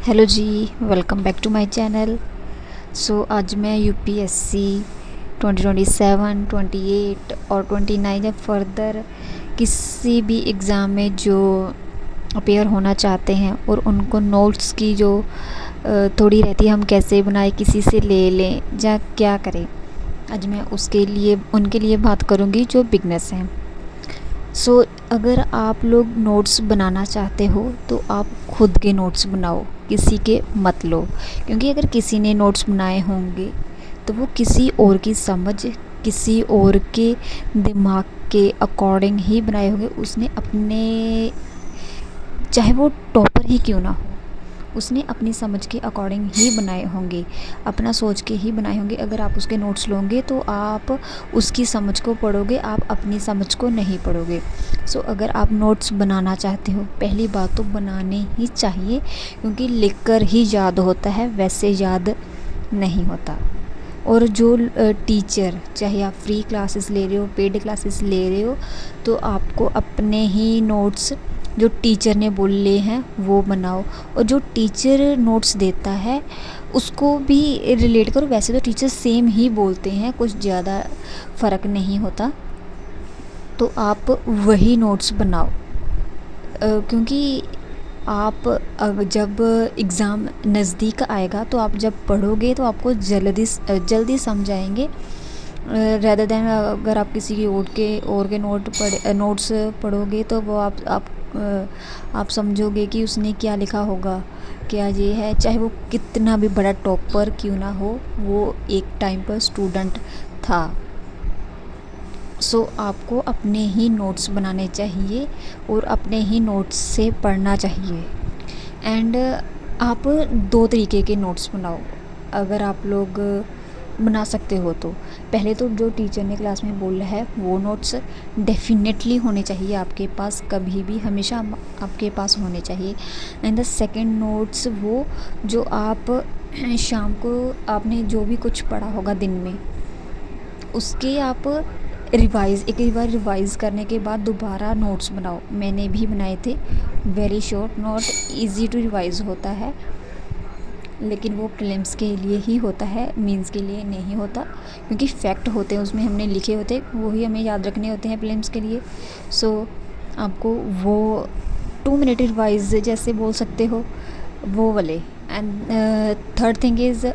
Hello जी, welcome back to my channel. आज मैं यूपीएससी 2027, 28 और 29 या फर्दर किसी भी एग्ज़ाम में जो अपेयर होना चाहते हैं और उनको नोट्स की जो थोड़ी रहती है, हम कैसे बनाए, किसी से ले लें या क्या करें। आज मैं उनके लिए बात करूँगी जो बिगनर्स हैं। अगर आप लोग नोट्स बनाना चाहते हो तो आप खुद के नोट्स बनाओ, किसी के मत लो। क्योंकि अगर किसी ने नोट्स बनाए होंगे तो वो किसी और की समझ, किसी और के दिमाग के अकॉर्डिंग ही बनाए होंगे। उसने अपने, चाहे वो टॉपर ही क्यों ना हो, उसने अपनी समझ के अकॉर्डिंग ही बनाए होंगे, अपना सोच के ही बनाए होंगे। अगर आप उसके नोट्स लोगे तो आप उसकी समझ को पढ़ोगे, आप अपनी समझ को नहीं पढ़ोगे। अगर आप नोट्स बनाना चाहते हो, पहली बात तो बनाने ही चाहिए, क्योंकि लिखकर ही याद होता है, वैसे याद नहीं होता। और जो टीचर, चाहे आप फ्री क्लासेस ले रहे हो, पेड क्लासेस ले रहे हो, तो आपको अपने ही नोट्स जो टीचर ने बोले हैं वो बनाओ। और जो टीचर नोट्स देता है उसको भी रिलेट करो। वैसे तो टीचर सेम ही बोलते हैं, कुछ ज़्यादा फ़र्क नहीं होता, तो आप वही नोट्स बनाओ। क्योंकि आप जब एग्ज़ाम नज़दीक आएगा तो आप जब पढ़ोगे तो आपको जल्दी समझ आएंगे, रेदर दैन अगर आप किसी और के नोट्स पढ़ोगे तो वो आप समझोगे कि उसने क्या लिखा होगा, क्या ये है। चाहे वो कितना भी बड़ा टॉपर क्यों ना हो, वो एक टाइम पर स्टूडेंट था। आपको अपने ही नोट्स बनाने चाहिए और अपने ही नोट्स से पढ़ना चाहिए। एंड आप दो तरीके के नोट्स बनाओ, अगर आप लोग बना सकते हो तो। पहले तो जो टीचर ने क्लास में बोला है वो नोट्स डेफिनेटली होने चाहिए आपके पास, कभी भी हमेशा आपके पास होने चाहिए। एंड द सेकंड नोट्स, वो जो आप शाम को आपने जो भी कुछ पढ़ा होगा दिन में, उसके आप एक बार रिवाइज़ करने के बाद दोबारा नोट्स बनाओ। मैंने भी बनाए थे, very short note, easy to revise होता है, लेकिन वो प्रीलिम्स के लिए ही होता है, मेंस के लिए नहीं होता। क्योंकि फैक्ट होते हैं उसमें, हमने लिखे होते हैं, वही हमें याद रखने होते हैं प्रीलिम्स के लिए। आपको वो 2 मिनट रिवाइज़ जैसे बोल सकते हो, वो वाले। एंड थर्ड थिंग इज़,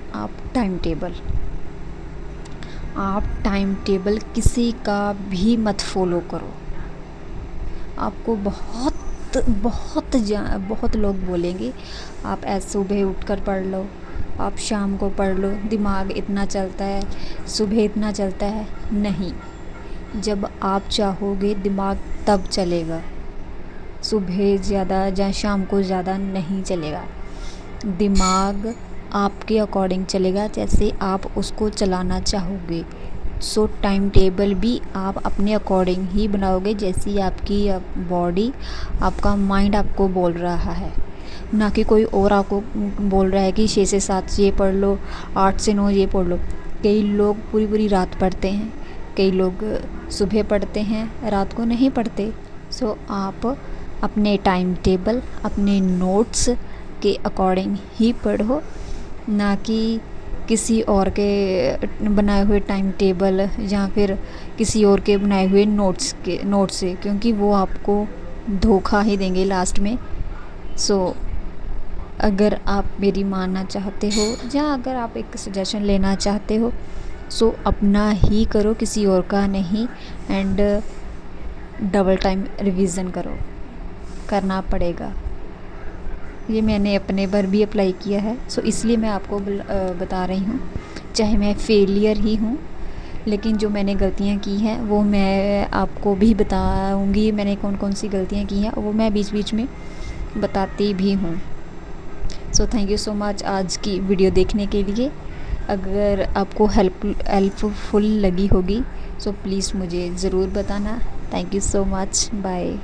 आप टाइम टेबल किसी का भी मत फॉलो करो। आपको बहुत लोग बोलेंगे आप ऐसे सुबह उठकर पढ़ लो, आप शाम को पढ़ लो, दिमाग इतना चलता है, सुबह इतना चलता है। नहीं, जब आप चाहोगे दिमाग तब चलेगा, सुबह ज़्यादा या शाम को ज़्यादा नहीं चलेगा। दिमाग आपके अकॉर्डिंग चलेगा, जैसे आप उसको चलाना चाहोगे। टाइम टेबल भी आप अपने अकॉर्डिंग ही बनाओगे, जैसी आपकी बॉडी, आपका माइंड आपको बोल रहा है, ना कि कोई और आपको बोल रहा है कि 6 से 7 ये पढ़ लो, 8 से 9 ये पढ़ लो। कई लोग पूरी पूरी रात पढ़ते हैं, कई लोग सुबह पढ़ते हैं, रात को नहीं पढ़ते। आप अपने टाइम टेबल, अपने नोट्स के अकॉर्डिंग ही पढ़ो, ना कि किसी और के बनाए हुए टाइम टेबल या फिर किसी और के बनाए हुए नोट्स से, क्योंकि वो आपको धोखा ही देंगे लास्ट में। अगर आप मेरी मानना चाहते हो या अगर आप एक सजेशन लेना चाहते हो, अपना ही करो, किसी और का नहीं। एंड डबल टाइम रिवीजन करना पड़ेगा। ये मैंने अपने पर भी अप्लाई किया है, इसलिए मैं आपको बता रही हूँ। चाहे मैं फेलियर ही हूँ, लेकिन जो मैंने गलतियाँ की हैं वो मैं आपको भी बताऊँगी। मैंने कौन कौन सी गलतियाँ की हैं वो मैं बीच बीच में बताती भी हूँ। थैंक यू सो मच आज की वीडियो देखने के लिए। अगर आपको हेल्पफुल लगी होगी प्लीज़ मुझे ज़रूर बताना। Thank you so much, bye.